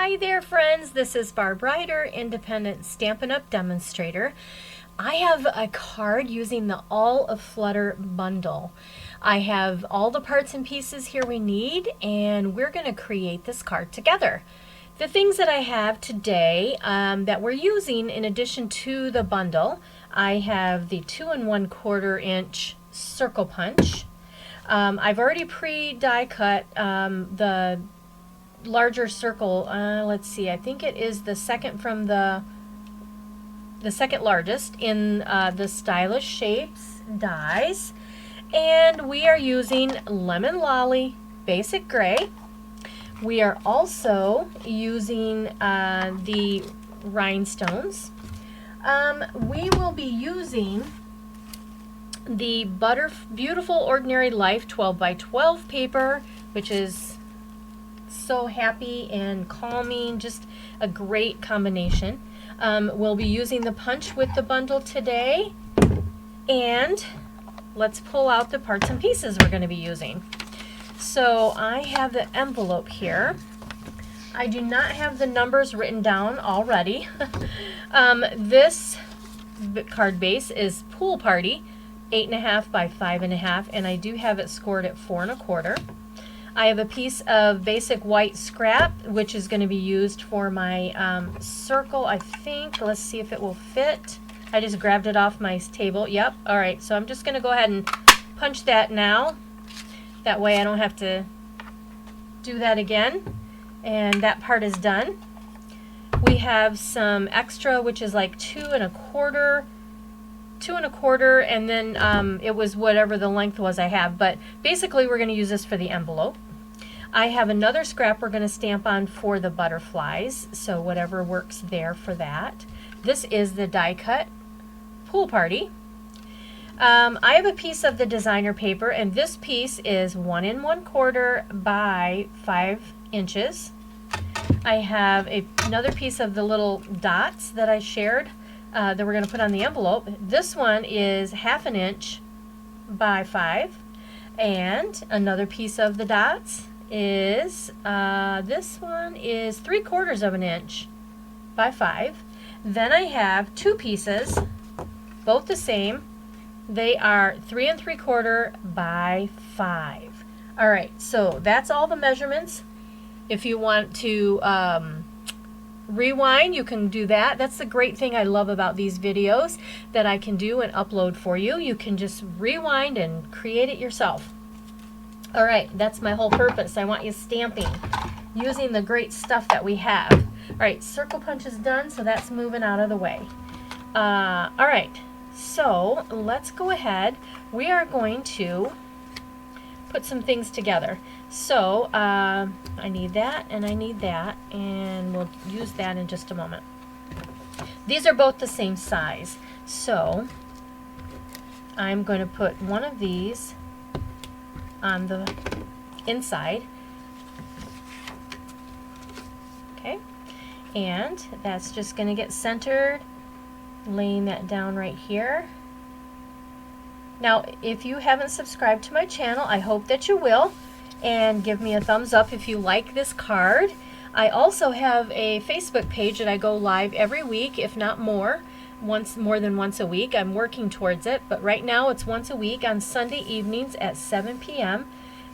Hi there friends, this is Barb Ryder, Independent Stampin' Up! Demonstrator. I have a card using the Aflutter Bundle. I have all the parts and pieces here we need, and we're going to create this card together. The things that I have today that we're using in addition to the bundle, I have the 2 1/4 inch circle punch. I've already pre-die cut the larger circle. Let's see, I think it is the second from the second largest in the Styish shapes dies, and we are using Lemon Lolly Basic Gray. We are also using the rhinestones. We will be using the Beautiful Ordinary Life 12 by 12 paper, which is so happy and calming, just a great combination. We'll be using the punch with the bundle today, and let's pull out the parts and pieces we're going to be using. So I have the envelope here. I do not have the numbers written down already. This card base is Pool Party 8.5 by 5.5, and I do have it scored at 4 1/4. I have a piece of basic white scrap, which is going to be used for my circle, I think. Let's see if it will fit. I just grabbed it off my table. Yep. All right. So I'm just going to go ahead and punch that now. That way I don't have to do that again. And that part is done. We have some extra, which is like 2 1/4. 2 1/4, and then it was whatever the length was I have, but basically we're going to use this for the envelope. I have another scrap we're going to stamp on for the butterflies, so whatever works there for that. This is the die cut Pool Party. I have a piece of the designer paper, and this piece is 1 1/4 by 5 inches. I have another piece of the little dots that I shared that we're going to put on the envelope. This one is 1/2 inch by 5, and another piece of the dots is this one is 3/4 inch by 5. Then I have two pieces, both the same. They are 3 3/4 by 5. All right, so that's all the measurements. If you want to rewind, you can do that. That's the great thing I love about these videos that I can do and upload for you. You can just rewind and create it yourself. All right, that's my whole purpose. I want you stamping using the great stuff that we have. All right, circle punch is done, so that's moving out of the way. All right, so let's go ahead. We are going to put some things together. So I need that and I need that, and we'll use that in just a moment. These are both the same size, so I'm going to put one of these on the inside. Okay, and that's just going to get centered, laying that down right here. Now, if you haven't subscribed to my channel, I hope that you will, and give me a thumbs up if you like this card. I also have a Facebook page that I go live every week, if not more than once a week. I'm working towards it, but right now it's once a week on Sunday evenings at 7 p.m.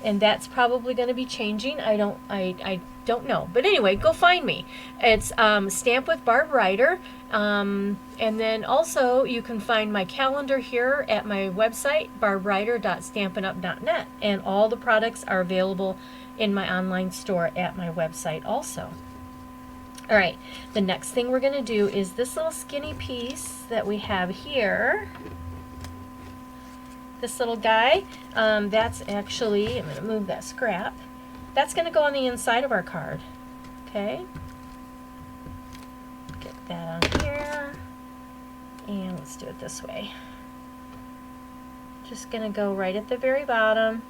and that's probably going to be changing. I don't know, but anyway, go find me. It's Stamp with Barb Ryder, and then also you can find my calendar here at my website, barbryder.stampinup.net, and all the products are available in my online store at my website also. All right, the next thing we're going to do is this little skinny piece that we have here. This little guy, that's actually, I'm going to move that scrap. That's going to go on the inside of our card. Okay. Get that on here. And let's do it this way. Just going to go right at the very bottom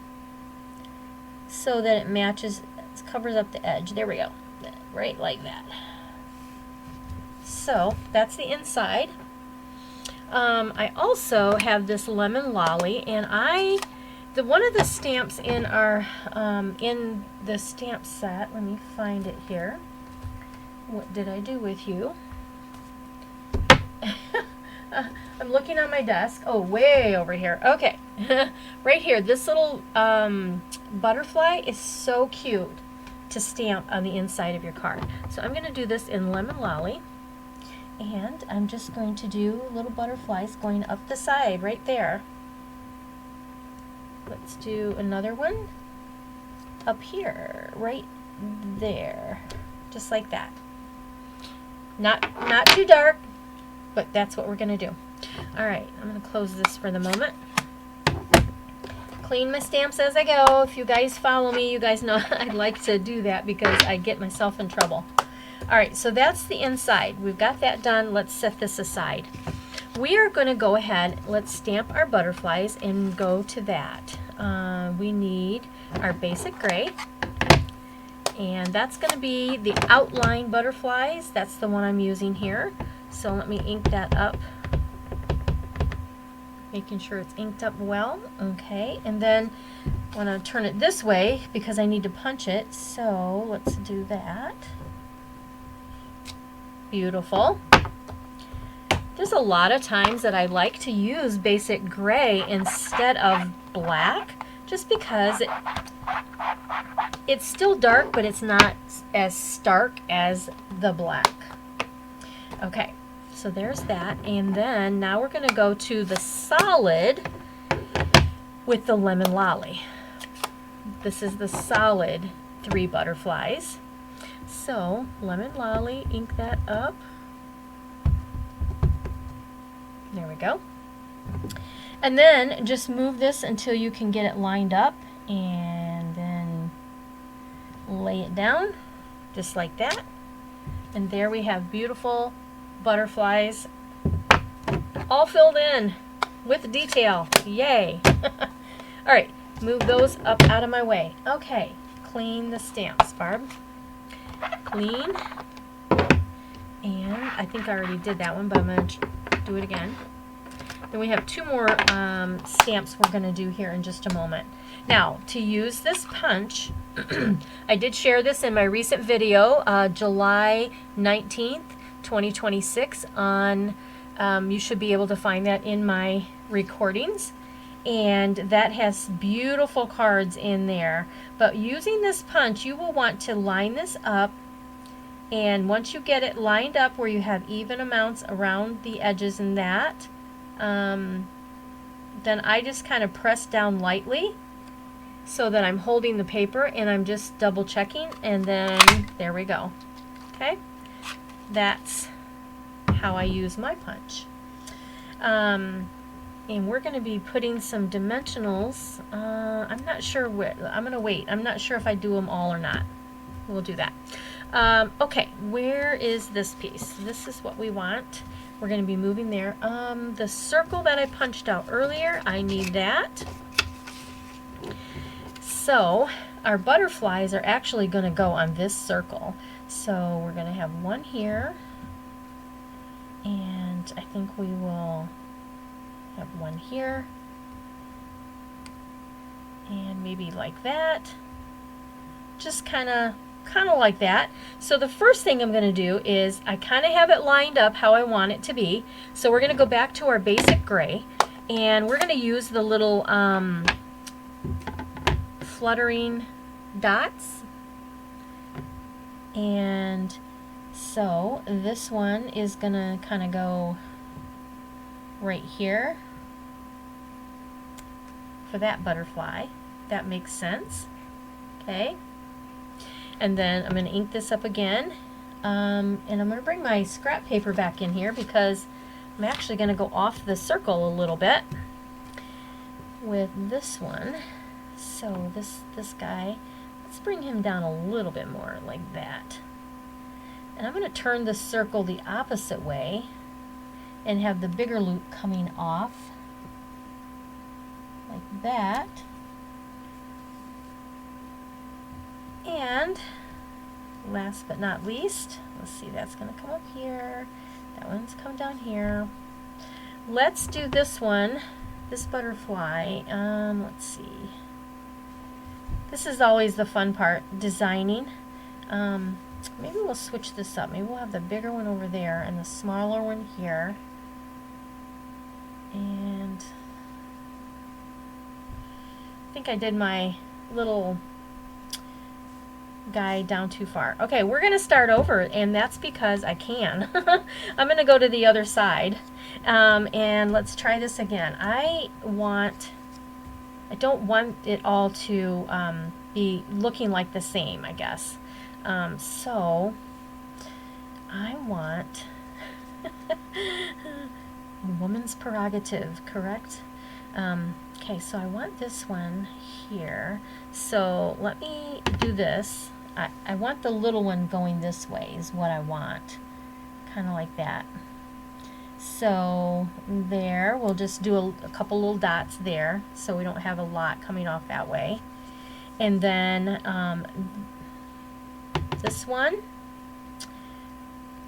so that it matches, it covers up the edge. There we go. Right like that. So that's the inside. I also have this Lemon Lolly, and one of the stamps in our in the stamp set, let me find it here. What did I do with you? I'm looking on my desk. Oh, way over here. Okay. Right here, this little butterfly is so cute to stamp on the inside of your card. So I'm going to do this in Lemon Lolly. And I'm just going to do little butterflies going up the side right there. Let's do another one up here, right there. Just like that. Not too dark, but that's what we're going to do. All right, I'm going to close this for the moment. Clean my stamps as I go. If you guys follow me, you guys know I like to do that because I get myself in trouble. All right, so that's the inside. We've got that done. Let's set this aside. We are going to go ahead, let's stamp our butterflies and go to that. We need our basic gray, and that's going to be the outline butterflies. That's the one I'm using here. So let me ink that up, making sure it's inked up well. Okay, and then I want to turn it this way because I need to punch it. So let's do that. Beautiful. There's a lot of times that I like to use basic gray instead of black, just because it's still dark, but it's not as stark as the black. Okay, so there's that. And then now we're going to go to the solid with the Lemon Lolly. This is the solid 3 butterflies. So, Lemon Lolly, ink that up. There we go. And then just move this until you can get it lined up, and then lay it down just like that. And there we have beautiful butterflies all filled in with detail. Yay! All right, move those up out of my way. Okay, clean the stamps, Barb. Clean. And I think I already did that one, but I'm going to do it again. Then we have 2 more stamps we're going to do here in just a moment. Now, to use this punch, I did share this in my recent video, July 19th, 2026, on, you should be able to find that in my recordings. And that has beautiful cards in there. But using this punch, you will want to line this up. And once you get it lined up where you have even amounts around the edges and that, then I just kind of press down lightly so that I'm holding the paper and I'm just double checking, and then there we go. Okay, that's how I use my punch. And we're going to be putting some dimensionals. I'm not sure what, I'm going to wait. I'm not sure if I do them all or not. We'll do that. Okay, where is this piece? This is what we want. We're going to be moving there. The circle that I punched out earlier, I need that. So our butterflies are actually going to go on this circle. So we're going to have one here, and I think we will have one here, and maybe like that. Just kind of like that. So the first thing I'm going to do is I kind of have it lined up how I want it to be. So we're going to go back to our basic gray, and we're going to use the little fluttering dots. And so this one is going to kind of go right here for that butterfly. That makes sense. Okay. And then I'm going to ink this up again, and I'm going to bring my scrap paper back in here because I'm actually going to go off the circle a little bit with this one. So this guy, let's bring him down a little bit more like that. And I'm going to turn the circle the opposite way and have the bigger loop coming off like that. And last but not least, let's see, that's going to come up here. That one's come down here. Let's do this one, this butterfly. Let's see. This is always the fun part, designing. maybe we'll switch this up. Maybe we'll have the bigger one over there and the smaller one here. And I think I did my little guy down too far. Okay, we're going to start over, and that's because I can. I'm going to go to the other side, and let's try this again. I don't want it all to be looking like the same, I guess. So I want a woman's prerogative, correct? Okay, so I want this one here. So let me do this. I want the little one going this way is what I want. Kind of like that. So there, we'll just do a couple little dots there so we don't have a lot coming off that way. And then this one,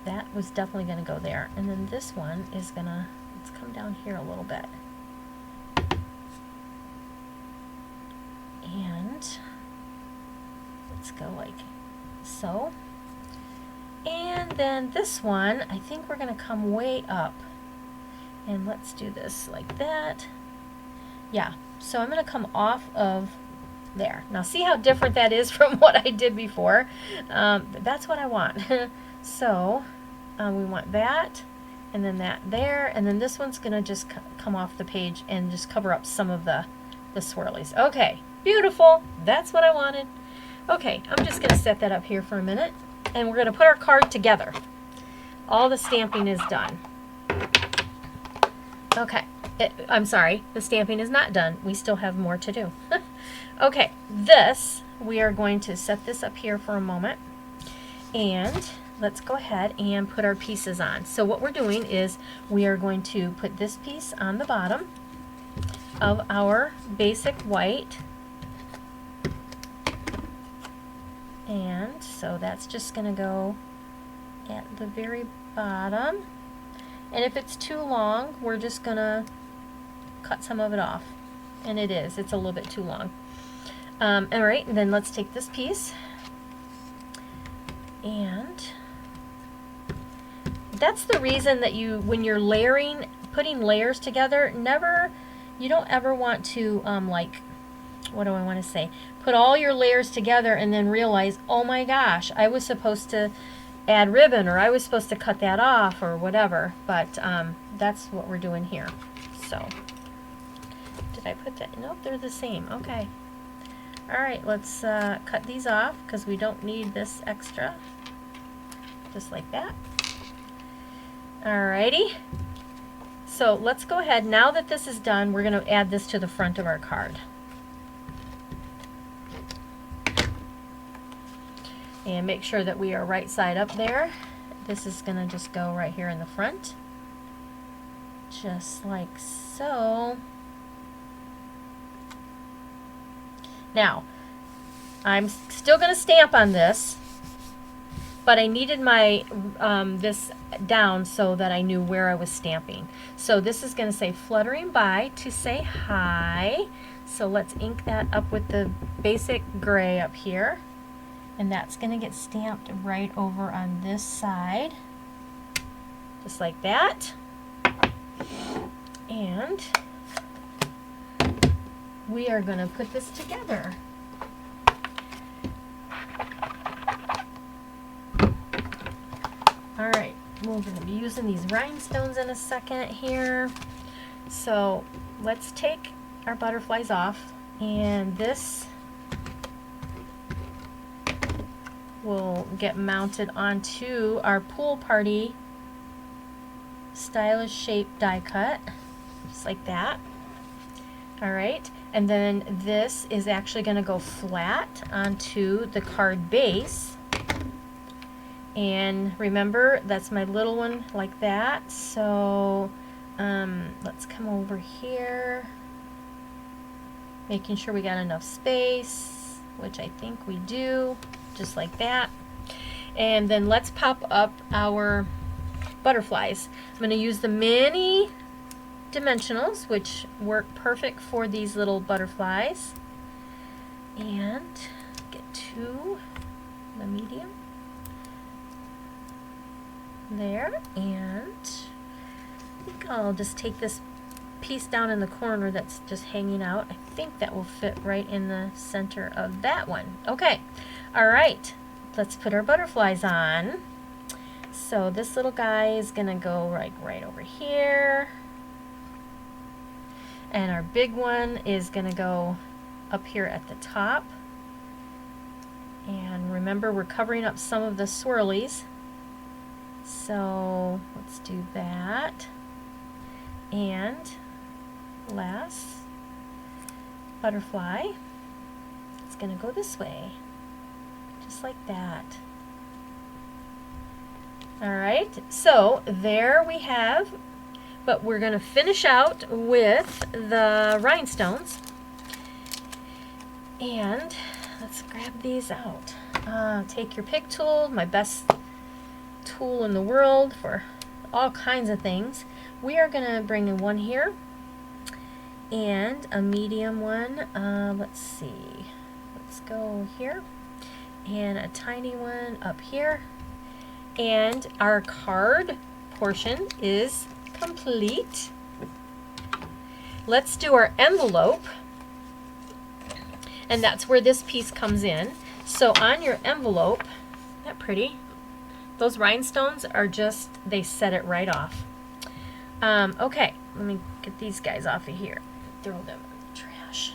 that was definitely going to go there. And then this one is going to, let's come down here a little bit. And let's go like so. And then this one, I think we're going to come way up. And let's do this like that. Yeah, so I'm going to come off of there. Now see how different that is from what I did before? That's what I want. So we want that, and then that there, and then this one's going to just come off the page and just cover up some of the swirlies. Okay, beautiful. That's what I wanted. Okay, I'm just going to set that up here for a minute, and we're going to put our card together. All the stamping is done. Okay, I'm sorry, the stamping is not done. We still have more to do. Okay, this, we are going to set this up here for a moment, and let's go ahead and put our pieces on. So what we're doing is we are going to put this piece on the bottom of our basic white. And so that's just going to go at the very bottom. And if it's too long, we're just going to cut some of it off. And it's a little bit too long. Alright, and then let's take this piece. And that's the reason that when you're layering, putting layers together, you don't ever want to, what do I want to say? Put all your layers together and then realize, oh my gosh, I was supposed to add ribbon, or I was supposed to cut that off, or whatever. But that's what we're doing here. So, did I put that? Nope, they're the same. Okay. All right, let's cut these off because we don't need this extra. Just like that. Alrighty. So let's go ahead. Now that this is done, we're going to add this to the front of our card. And make sure that we are right side up there. This is going to just go right here in the front. Just like so. Now, I'm still going to stamp on this, but I needed my this down so that I knew where I was stamping. So this is going to say fluttering by to say hi. So let's ink that up with the basic gray up here. And that's going to get stamped right over on this side. Just like that. And we are going to put this together. Alright, we're going to be using these rhinestones in a second here. So let's take our butterflies off, and this will get mounted onto our pool party stylish shape die cut, just like that. Alright, and then this is actually going to go flat onto the card base. And remember, that's my little one like that. So let's come over here, making sure we got enough space, which I think we do, just like that. And then let's pop up our butterflies. I'm going to use the mini dimensionals, which work perfect for these little butterflies, and get to the medium. there, and I think I'll just take this piece down in the corner that's just hanging out. I think that will fit right in the center of that one. Okay, all right, let's put our butterflies on. So this little guy is gonna go right over here, and our big one is gonna go up here at the top. And remember, we're covering up some of the swirlies, so let's do that. And last butterfly, it's gonna go this way, just like that. All right, so there we have, but we're gonna finish out with the rhinestones. And let's grab these out. Take your pick tool, my best tool in the world for all kinds of things. We are gonna bring in one here and a medium one. Let's see, let's go here, and a tiny one up here. And our card portion is complete. Let's do our envelope, and that's where this piece comes in. So on your envelope, isn't that pretty? Those rhinestones are just, they set it right off. Okay, let me get these guys off of here. Throw them in the trash.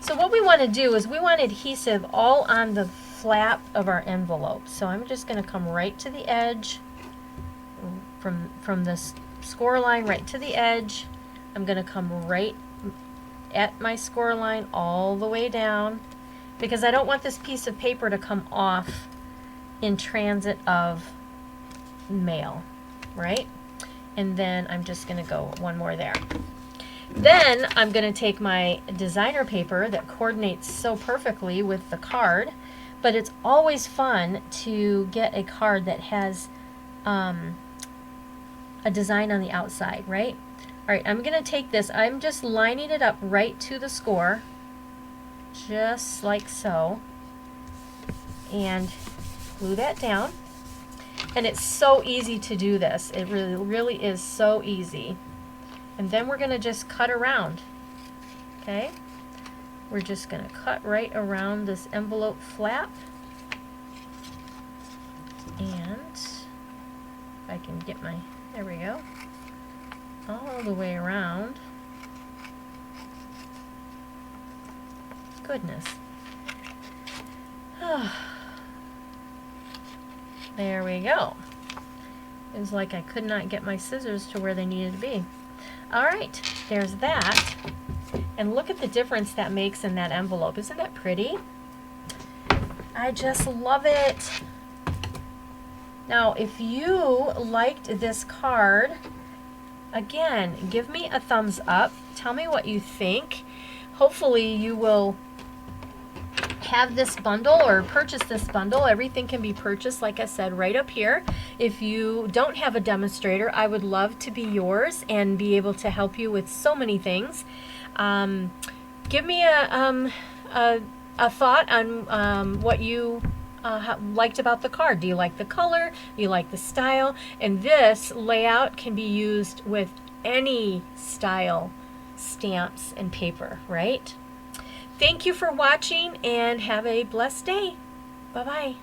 So what we want to do is we want adhesive all on the flap of our envelope. So I'm just going to come right to the edge, from this score line right to the edge. I'm going to come right at my score line all the way down, because I don't want this piece of paper to come off in transit of mail, right? And then I'm just going to go one more there. Then I'm going to take my designer paper that coordinates so perfectly with the card, but it's always fun to get a card that has a design on the outside, right? All right, I'm going to take this, I'm just lining it up right to the score, just like so, and glue that down. And it's so easy to do this. It really is so easy. And then we're going to just cut around, okay? We're just going to cut right around this envelope flap. And if I can get my, there we go, all the way around. Goodness. There we go. It was like I could not get my scissors to where they needed to be. All right, there's that. And look at the difference that makes in that envelope. Isn't that pretty? I just love it. Now, if you liked this card, again, give me a thumbs up. Tell me what you think. Hopefully you will have this bundle or purchase this bundle. Everything can be purchased, like I said, right up here. If you don't have a demonstrator, I would love to be yours and be able to help you with so many things. Give me a thought on what you liked about the card. Do you like the color? Do you like the style? And this layout can be used with any style stamps and paper, right? Thank you for watching and have a blessed day. Bye-bye.